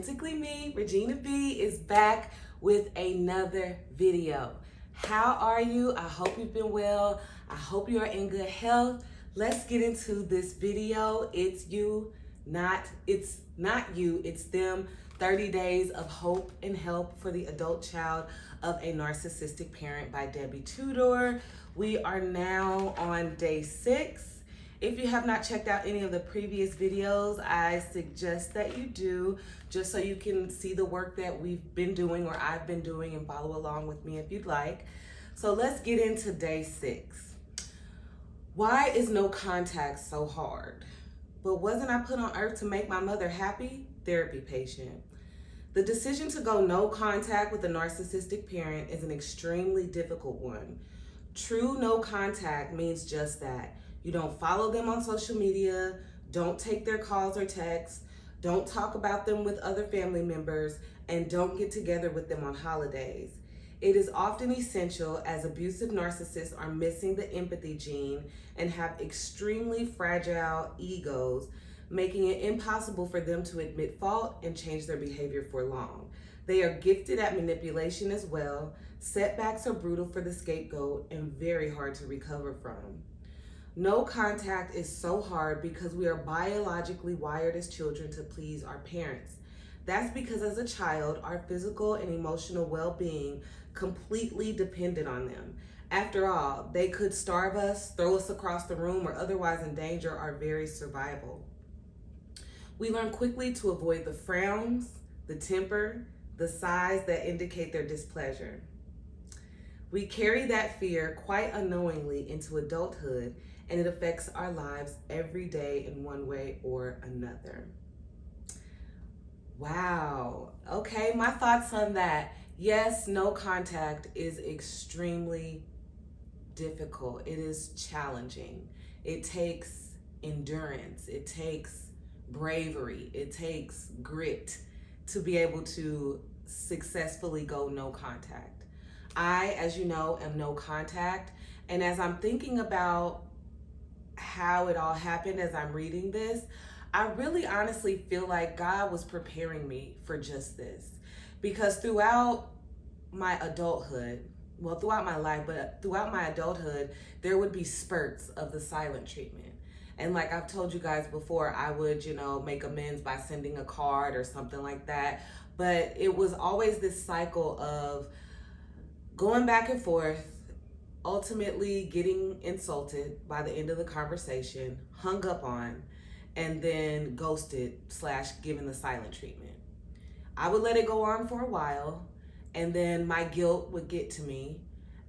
Authentically Me, Regina B, is back with another video. How are you? I hope you've been well. I hope you are in good health. Let's get into this video. It's not you, it's them. 30 Days of Hope and Help for the Adult Child of a Narcissistic Parent by Debbie Tudor. We are now on day 6. If you have not checked out any of the previous videos, I suggest that you do, just so you can see the work that we've been doing or I've been doing and follow along with me if you'd like. So let's get into day 6. Why is no contact so hard? But wasn't I put on earth to make my mother happy? Therapy patient. The decision to go no contact with a narcissistic parent is an extremely difficult one. True no contact means just that. You don't follow them on social media, don't take their calls or texts, don't talk about them with other family members, and don't get together with them on holidays. It is often essential, as abusive narcissists are missing the empathy gene and have extremely fragile egos, making it impossible for them to admit fault and change their behavior for long. They are gifted at manipulation as well. Setbacks are brutal for the scapegoat and very hard to recover from. No contact is so hard because we are biologically wired as children to please our parents. That's because as a child, our physical and emotional well-being completely depended on them. After all, they could starve us, throw us across the room, or otherwise endanger our very survival. We learn quickly to avoid the frowns, the temper, the sighs that indicate their displeasure. We carry that fear quite unknowingly into adulthood, and it affects our lives every day in one way or another. Wow. Okay, my thoughts on that. Yes, no contact is extremely difficult. It is challenging. It takes endurance. It takes bravery. It takes grit to be able to successfully go no contact. I, as you know, am no contact. And as I'm thinking about how it all happened as I'm reading this, I really honestly feel like God was preparing me for just this. Because throughout my adulthood, well, throughout my life, but throughout my adulthood, there would be spurts of the silent treatment. And like I've told you guys before, I would, make amends by sending a card or something like that. But it was always this cycle of going back and forth, ultimately getting insulted by the end of the conversation, hung up on, and then ghosted / given the silent treatment. I would let it go on for a while, and then my guilt would get to me,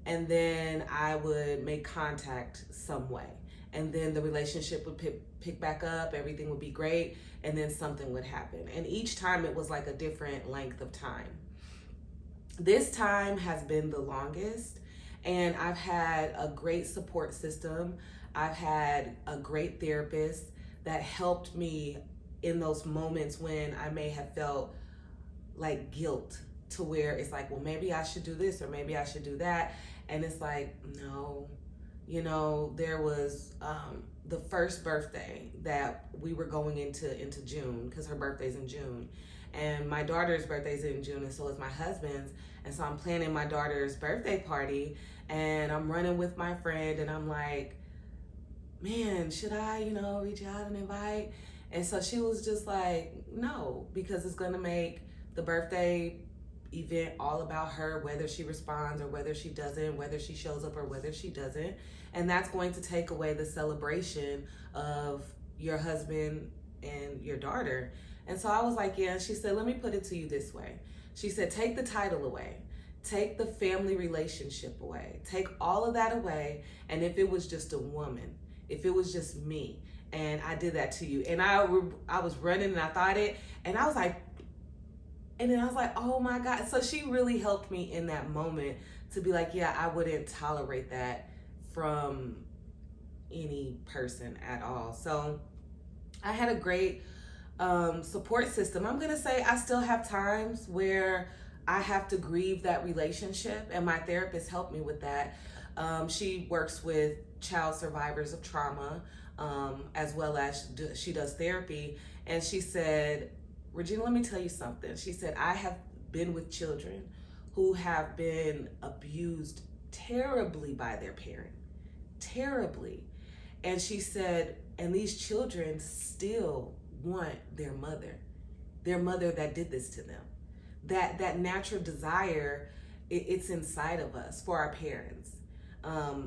and then I would make contact some way. And then the relationship would pick back up, everything would be great, and then something would happen. And each time it was like a different length of time. This time has been the longest, and I've had a great support system. I've had a great therapist that helped me in those moments when I may have felt like guilt, to where it's like, well, maybe I should do this or maybe I should do that. And it's like, no, there was the first birthday that we were going into June, because her birthday's in June. And my daughter's birthday's in June, and so is my husband's. And so I'm planning my daughter's birthday party, and I'm running with my friend, and I'm like, man, should I, reach out and invite? And so she was just like, no, because it's gonna make the birthday event all about her, whether she responds or whether she doesn't, whether she shows up or whether she doesn't. And that's going to take away the celebration of your husband and your daughter. And so I was like, yeah. And she said, let me put it to you this way. She said, take the title away. Take the family relationship away. Take all of that away. And if it was just a woman, if it was just me, and I did that to you, and I was running and I thought it, and I was like, and then I was like, oh my God. So she really helped me in that moment to be like, yeah, I wouldn't tolerate that from any person at all. So I had a great support system. I'm gonna say I still have times where I have to grieve that relationship, and my therapist helped me with that. She works with child survivors of trauma, as well as she does therapy. And she said, Regina, let me tell you something. She said, I have been with children who have been abused terribly by their parent, terribly. And she said, and these children still want their mother that did this to them. That natural desire, it's inside of us for our parents.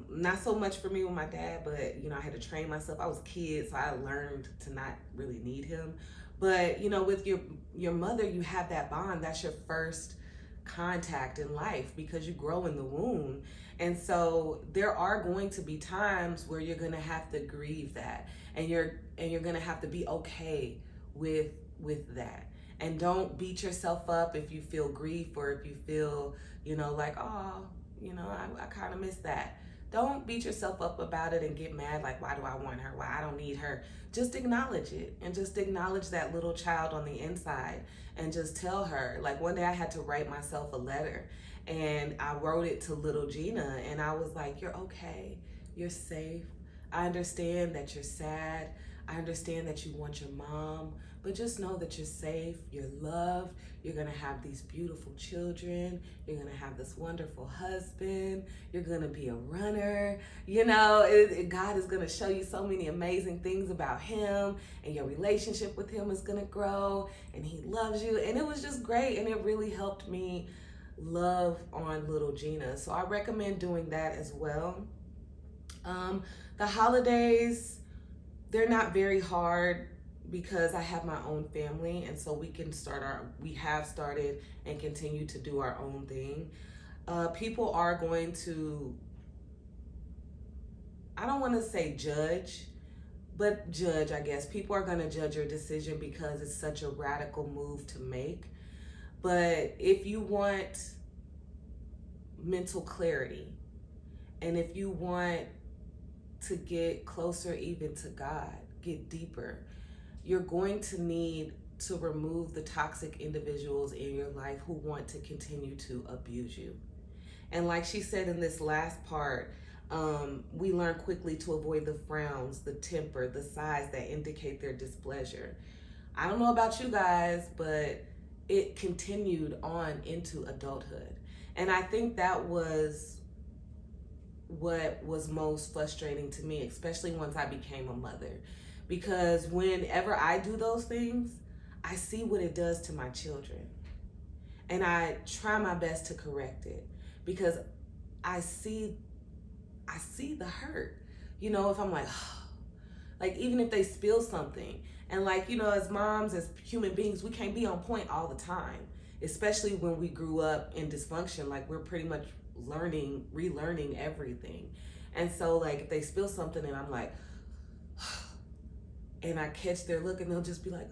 Not so much for me with my dad, but I had to train myself. I was a kid, so I learned to not really need him. But with your mother, you have that bond. That's your first contact in life because you grow in the womb. And so there are going to be times where you're going to have to grieve that, and you're going to have to be okay with that. And don't beat yourself up if you feel grief, or if you feel like, oh, I kind of miss that. Don't beat yourself up about it and get mad like, why do I want her? Why I don't need her? Just acknowledge it, and just acknowledge that little child on the inside, and just tell her. Like, one day I had to write myself a letter, and I wrote it to little Gina, and I was like, you're okay, you're safe. I understand that you're sad. I understand that you want your mom, but just know that you're safe, you're loved, you're gonna have these beautiful children, you're gonna have this wonderful husband, you're gonna be a runner, God is gonna show you so many amazing things about him, and your relationship with him is gonna grow, and he loves you. And it was just great, and it really helped me love on little Gina. So I recommend doing that as well. The holidays, they're not very hard because I have my own family, and so we have started and continue to do our own thing. People are going to, I don't want to say judge, but judge, I guess. People are going to judge your decision because it's such a radical move to make. But if you want mental clarity, and if you want to get closer even to God, get deeper, you're going to need to remove the toxic individuals in your life who want to continue to abuse you. And like she said in this last part, we learn quickly to avoid the frowns, the temper, the sighs that indicate their displeasure. I don't know about you guys, but it continued on into adulthood. And I think that was what was most frustrating to me, especially once I became a mother. Because whenever I do those things, I see what it does to my children. And I try my best to correct it because I see the hurt. If I'm like, like, even if they spill something, and as moms, as human beings, we can't be on point all the time, especially when we grew up in dysfunction. Like, we're pretty much relearning everything. And so if they spill something and I'm like, and I catch their look, and they'll just be like,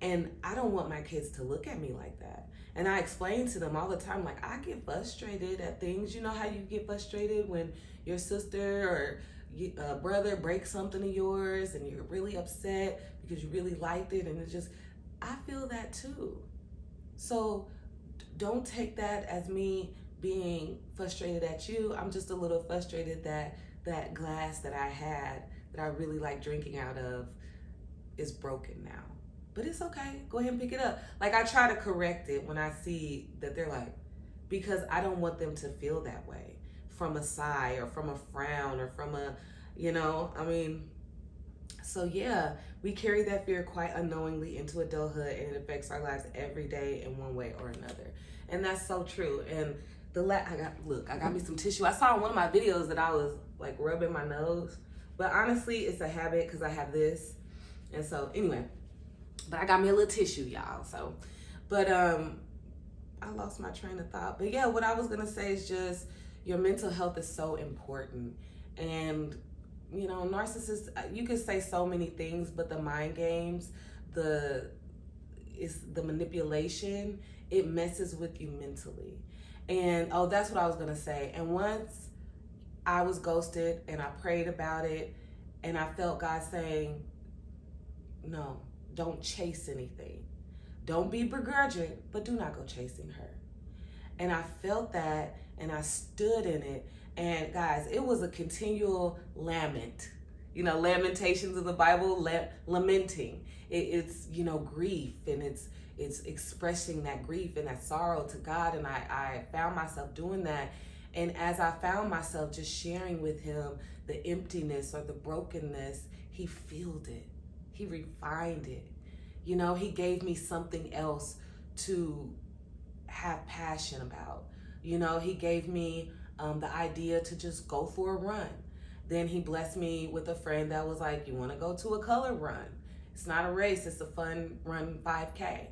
and I don't want my kids to look at me like that. And I explain to them all the time, like, I get frustrated at things. You know how you get frustrated when your sister or brother breaks something of yours and you're really upset because you really liked it, and I feel that too. So don't take that as me being frustrated at you. I'm just a little frustrated that that glass that I had, that I really like drinking out of, is broken now. But it's okay, go ahead and pick it up. Like, I try to correct it when I see that they're like, because I don't want them to feel that way from a sigh or from a frown or from a, so yeah, we carry that fear quite unknowingly into adulthood, and it affects our lives every day in one way or another. And that's so true. And I got me some tissue. I saw in one of my videos that I was like rubbing my nose, but honestly, it's a habit because I have this. And so anyway, but I got me a little tissue, y'all. So, but I lost my train of thought. But yeah, what I was gonna say is just your mental health is so important. And narcissists, you could say so many things, but the mind games, the manipulation, it messes with you mentally. And that's what I was gonna say. And once I was ghosted and I prayed about it, and I felt God saying, no, don't chase anything. Don't be begrudging, but do not go chasing her. And I felt that, and I stood in it. And guys, it was a continual lament. Lamentations of the Bible, lamenting. It's grief, and it's it's expressing that grief and that sorrow to God. And I found myself doing that. And as I found myself just sharing with him the emptiness or the brokenness, he filled it. He refined it. You know, he gave me something else to have passion about. You know, he gave me the idea to just go for a run. Then he blessed me with a friend that was like, you want to go to a color run? It's not a race, it's a fun run 5K.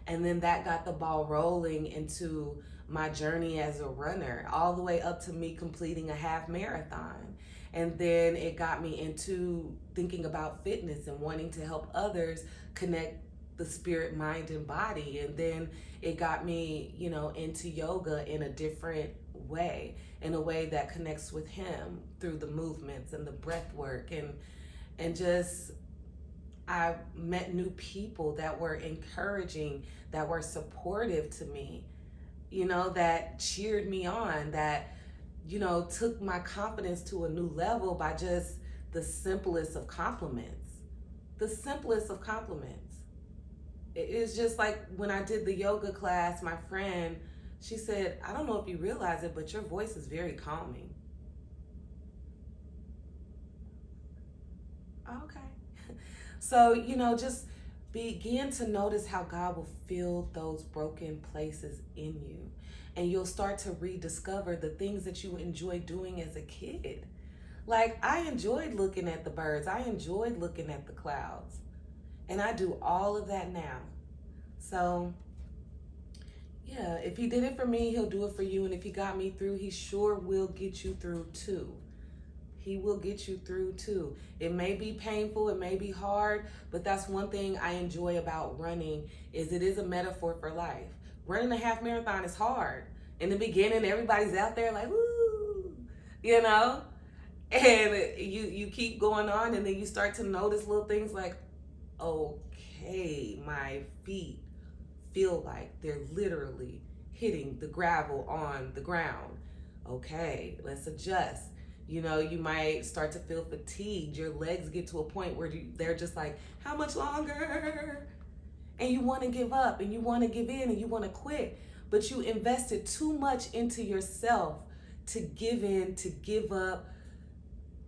And then that got the ball rolling into my journey as a runner, all the way up to me completing a half marathon. And then it got me into thinking about fitness and wanting to help others connect the spirit, mind, and body. And then it got me, you know, into yoga in a different way, in a way that connects with him through the movements and the breath work. And just, I met new people that were encouraging, that were supportive to me, you know, that cheered me on, that, you know, took my confidence to a new level by just the simplest of compliments. The simplest of compliments. It's just like when I did the yoga class, my friend, she said, I don't know if you realize it, but your voice is very calming. Okay. So, you know, just begin to notice how God will fill those broken places in you. And you'll start to rediscover the things that you enjoyed doing as a kid. Like, I enjoyed looking at the birds. I enjoyed looking at the clouds. And I do all of that now. So, yeah, if he did it for me, he'll do it for you. And if he got me through, he sure will get you through too. He will get you through too. It may be painful, it may be hard, but that's one thing I enjoy about running, is it is a metaphor for life. Running a half marathon is hard. In the beginning, everybody's out there like, woo, you know? And you keep going on, and then you start to notice little things like, okay, my feet feel like they're literally hitting the gravel on the ground. Okay, let's adjust. You know, you might start to feel fatigued. Your legs get to a point where they're just like, how much longer? And you want to give up, and you want to give in, and you want to quit. But you invested too much into yourself to give in, to give up,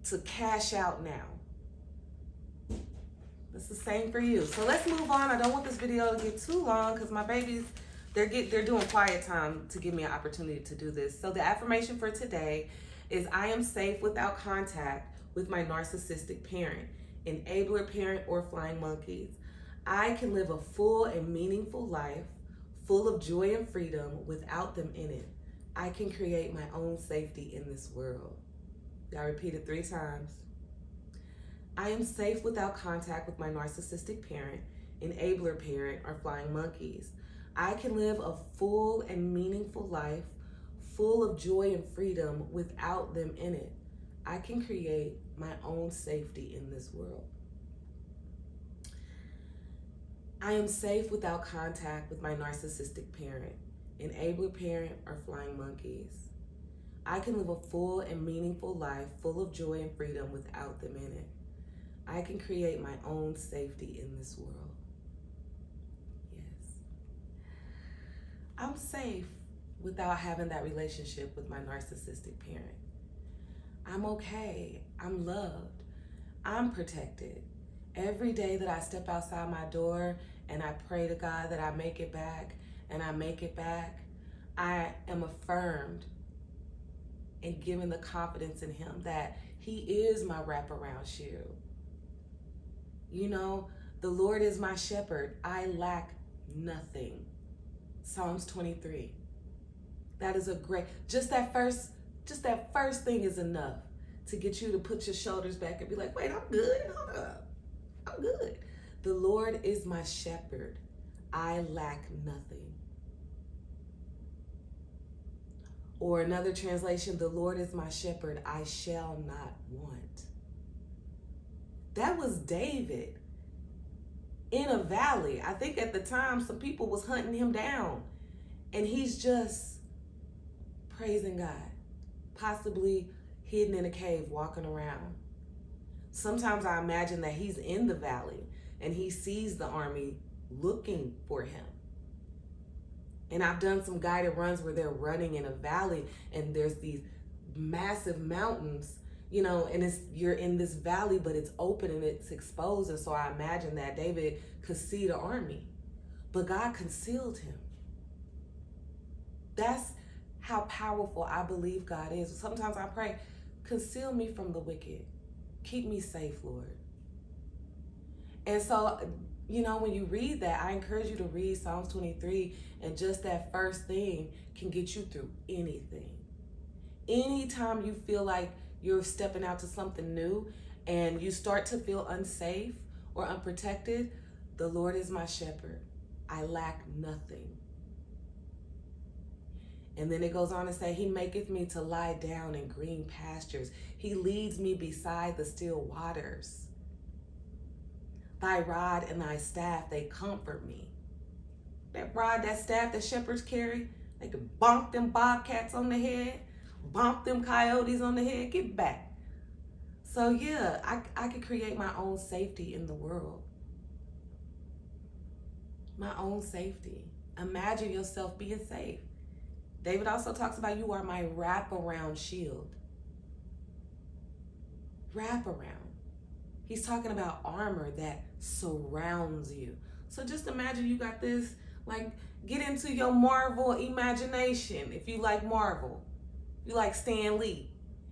to cash out now. It's the same for you. So let's move on. I don't want this video to get too long because my babies, they're doing quiet time to give me an opportunity to do this. So the affirmation for today is, I am safe without contact with my narcissistic parent, enabler parent, or flying monkeys. I can live a full and meaningful life full of joy and freedom without them in it. I can create my own safety in this world. Y'all repeat it 3 times. I am safe without contact with my narcissistic parent, enabler parent, or flying monkeys. I can live a full and meaningful life full of joy and freedom without them in it. I can create my own safety in this world. I am safe without contact with my narcissistic parent, enabler parent, or flying monkeys. I can live a full and meaningful life full of joy and freedom without them in it. I can create my own safety in this world. Yes. I'm safe without having that relationship with my narcissistic parent. I'm okay. I'm loved. I'm protected. Every day that I step outside my door and I pray to God that I make it back, and I make it back, I am affirmed and given the confidence in him that he is my wraparound shield. You know, the Lord is my shepherd. I lack nothing. Psalms 23. That is a great, just that first thing is enough to get you to put your shoulders back and be like, wait, I'm good. Hold up. I'm good. The Lord is my shepherd. I lack nothing. Or another translation, the Lord is my shepherd. I shall not want. That was David in a valley. I think at the time some people was hunting him down, and he's just praising God, possibly hidden in a cave, walking around. Sometimes I imagine that he's in the valley and he sees the army looking for him, And I've done some guided runs where they're running in a valley and there's these massive mountains, you know, and you're in this valley, but it's open and it's exposed. And so I imagine that David could see the army, but God concealed him. That's how powerful I believe God is. Sometimes I pray, conceal me from the wicked. Keep me safe, Lord. And so, you know, when you read that, I encourage you to read Psalms 23, and just that first thing can get you through anything. Anytime you feel like you're stepping out to something new and you start to feel unsafe or unprotected, the Lord is my shepherd. I lack nothing. And then it goes on to say, he maketh me to lie down in green pastures. He leads me beside the still waters. Thy rod and thy staff, they comfort me. That rod, that staff that shepherds carry, they can bonk them bobcats on the head, bonk them coyotes on the head, get back. So yeah, I could create my own safety in the world. My own safety. Imagine yourself being safe. David also talks about, you are my wraparound shield. Wraparound. He's talking about armor that surrounds you. So just imagine you got this, like, get into your Marvel imagination. If you like Marvel, if you like Stan Lee,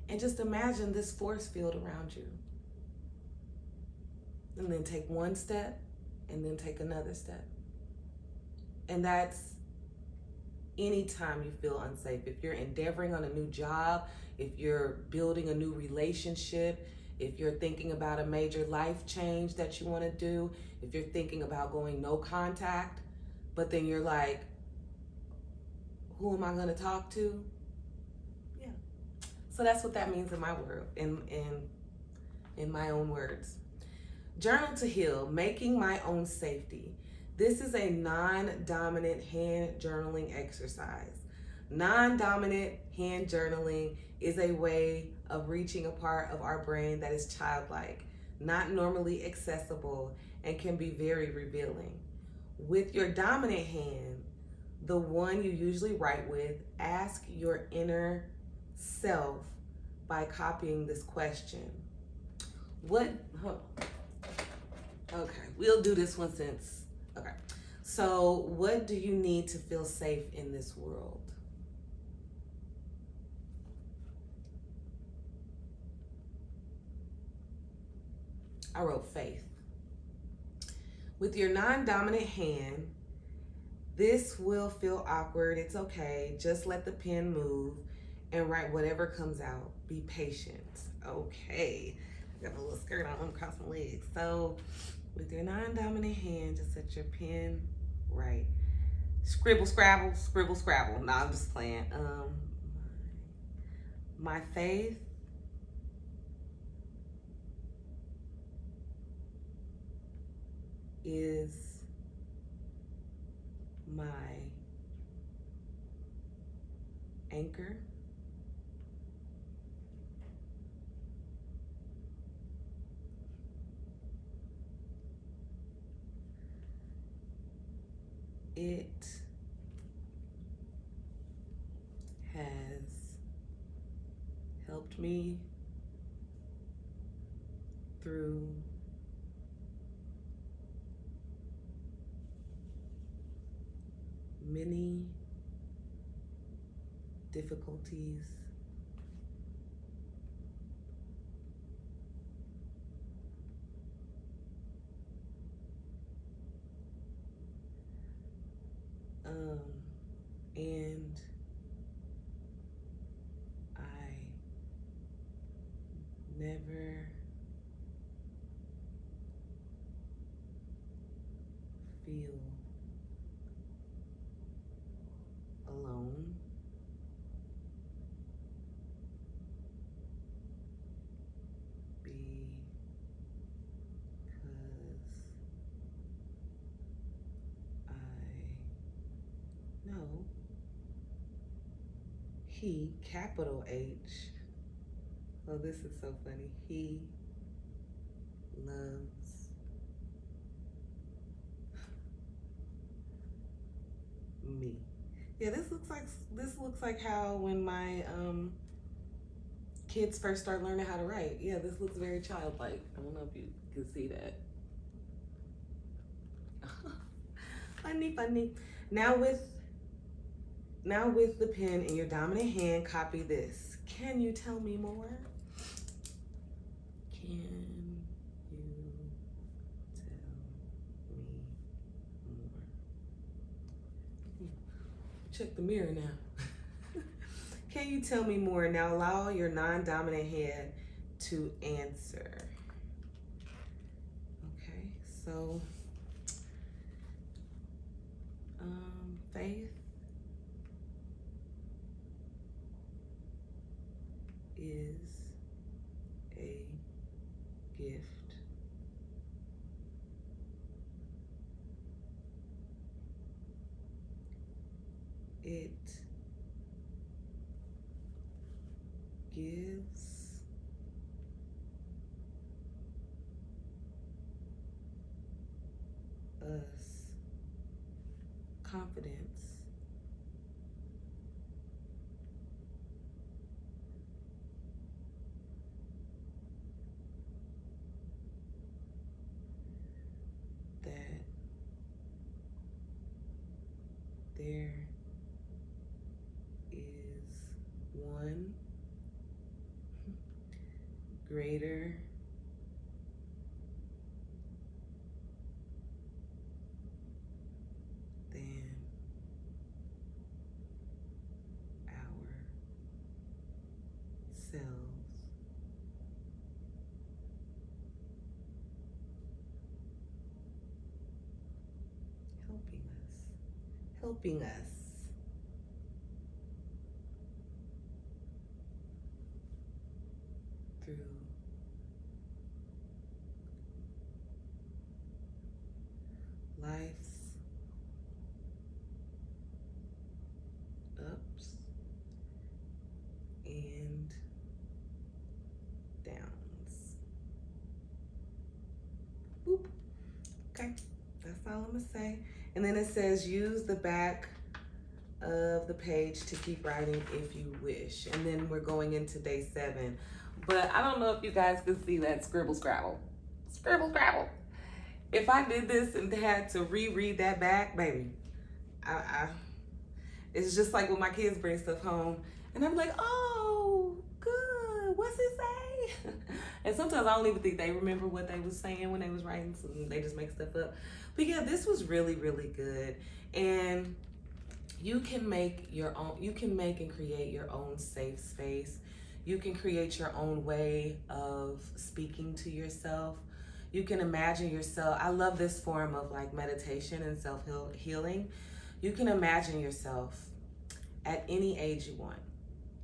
and just imagine this force field around you. And then take one step and then take another step. And that's anytime you feel unsafe. If you're endeavoring on a new job, if you're building a new relationship, if you're thinking about a major life change that you want to do, if you're thinking about going no contact, but then you're like, who am I going to talk to? Yeah. So that's what that means in my world, in my own words. Journal to heal, making my own safety. This is a non-dominant hand journaling exercise. Non-dominant hand journaling is a way of reaching a part of our brain that is childlike, not normally accessible, and can be very revealing. With your dominant hand, the one you usually write with, ask your inner self by copying this question. Okay, we'll do this one since, okay. So what do you need to feel safe in this world? I wrote faith. With your non-dominant hand, this will feel awkward. It's okay. Just let the pen move and write whatever comes out. Be patient. Okay. I got a little skirt on across my legs. So with your non-dominant hand, just let your pen write. Scribble, scrabble, scribble, scrabble. No, I'm just playing. My faith is my anchor. It has helped me through many difficulties and I never feel alone. No. He, capital H. Oh, this is so funny. He loves me. Yeah, this looks like how when my kids first start learning how to write. Yeah, this looks very childlike. I don't know if you can see that. Funny, funny. Now with the pen in your dominant hand, copy this. Can you tell me more? Can you tell me more? Check the mirror now. Can you tell me more? Now allow your non-dominant hand to answer. Okay, so faith is a gift. It gives us confidence that there is one greater than ourselves, helping us through life's ups and downs. Boop. Okay, that's all I'm gonna say. And then it says use the back of the page to keep writing if you wish. And then we're going into day 7. But I don't know if you guys can see that scribble scrabble. Scribble scrabble. If I did this and had to reread that back, baby, it's just like when my kids bring stuff home and I'm like, oh, good, what's it say? And sometimes I don't even think they remember what they was saying when they was writing, so they just make stuff up. But yeah, this was really, really good. And you can make your own, you can make and create your own safe space. You can create your own way of speaking to yourself. You can imagine yourself. I love this form of like meditation and self-healing. You can imagine yourself at any age you want,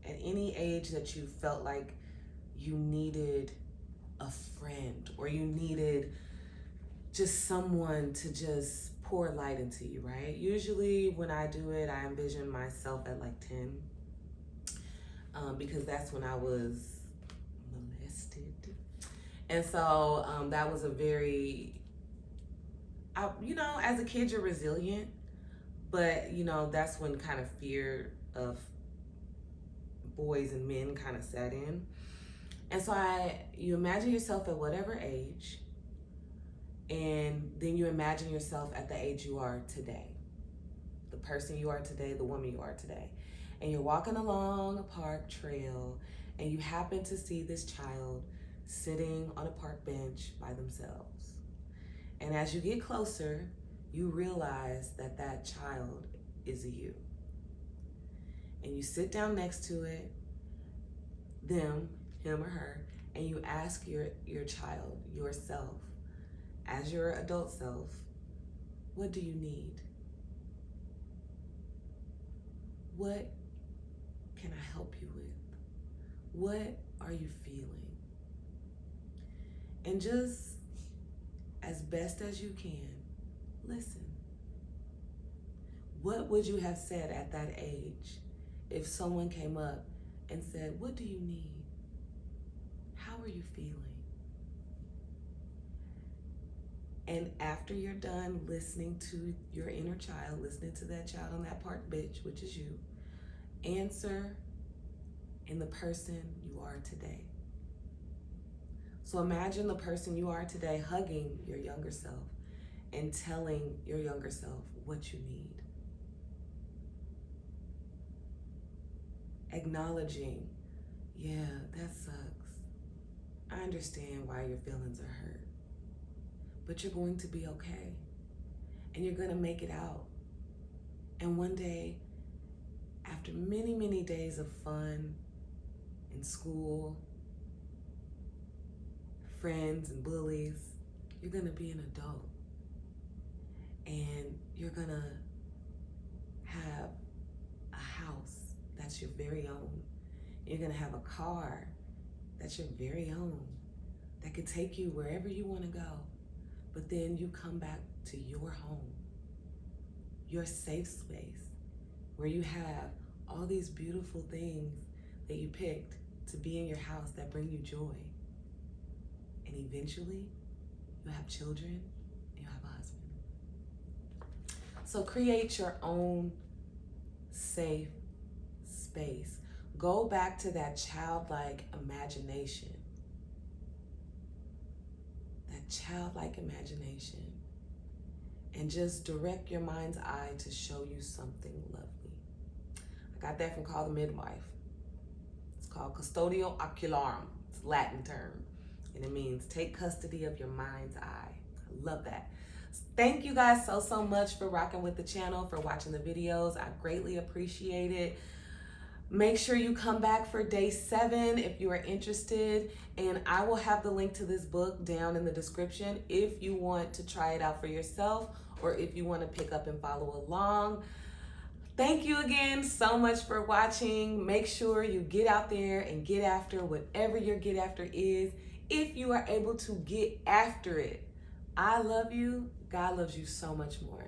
at any age that you felt like you needed a friend or you needed just someone to just pour light into you, right? Usually when I do it, I envision myself at like 10 because that's when I was molested. And so that was a very, you know, as a kid, you're resilient, but you know, that's when kind of fear of boys and men kind of set in. And so you imagine yourself at whatever age, and then you imagine yourself at the age you are today, the person you are today, the woman you are today. And you're walking along a park trail and you happen to see this child sitting on a park bench by themselves. And as you get closer, you realize that that child is you. And you sit down next to it, them, him or her, and you ask your child, yourself, as your adult self, what do you need? What can I help you with? What are you feeling? And just as best as you can, listen. What would you have said at that age if someone came up and said, what do you need? How are you feeling? And after you're done listening to your inner child, listening to that child on that part bitch, which is you, answer in the person you are today. So imagine the person you are today hugging your younger self and telling your younger self what you need. Acknowledging, yeah, that sucks. I understand why your feelings are hurt, but you're going to be okay, and you're going to make it out. And one day, after many, many days of fun in school, friends and bullies, you're going to be an adult, and you're going to have a house that's your very own. You're gonna have a car that's your very own, that could take you wherever you wanna go. But then you come back to your home, your safe space, where you have all these beautiful things that you picked to be in your house that bring you joy. And eventually, you'll have children, and you'll have a husband. So create your own safe space. Go back to that childlike imagination. That childlike imagination. And just direct your mind's eye to show you something lovely. I got that from Kaale the Midwife. It's called Custodio Ocularum. It's a Latin term. And it means take custody of your mind's eye. I love that. Thank you guys so much for rocking with the channel, for watching the videos. I greatly appreciate it. Make sure you come back for day 7 if you are interested, and I will have the link to this book down in the description if you want to try it out for yourself or if you want to pick up and follow along. Thank you again so much for watching. Make sure you get out there and get after whatever your get after is, if you are able to get after it. I love you. God loves you so much more.